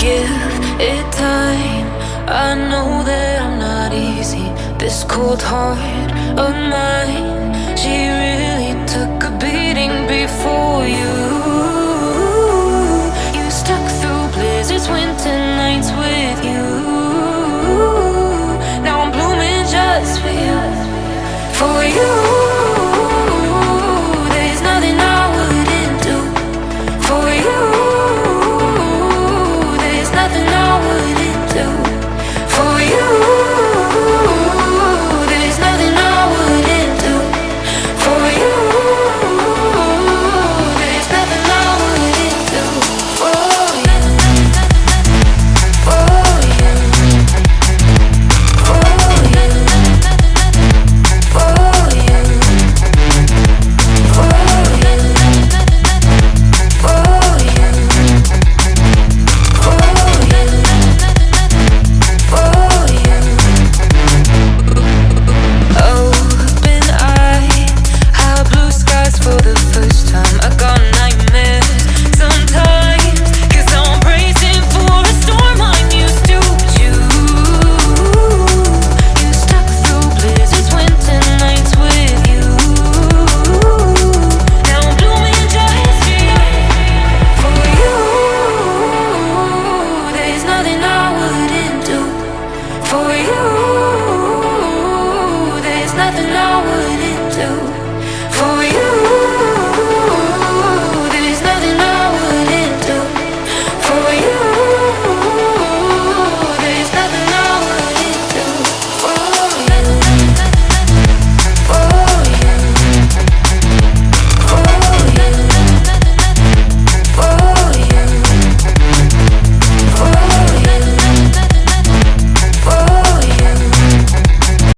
give it time. I know that I'm not easy. This cold heart of mine, she really took a beating before you. You stuck through blizzards, winter nights with you. Now I'm blooming just for you, for you. There's nothing I wouldn't do for you. There's nothing I wouldn't do.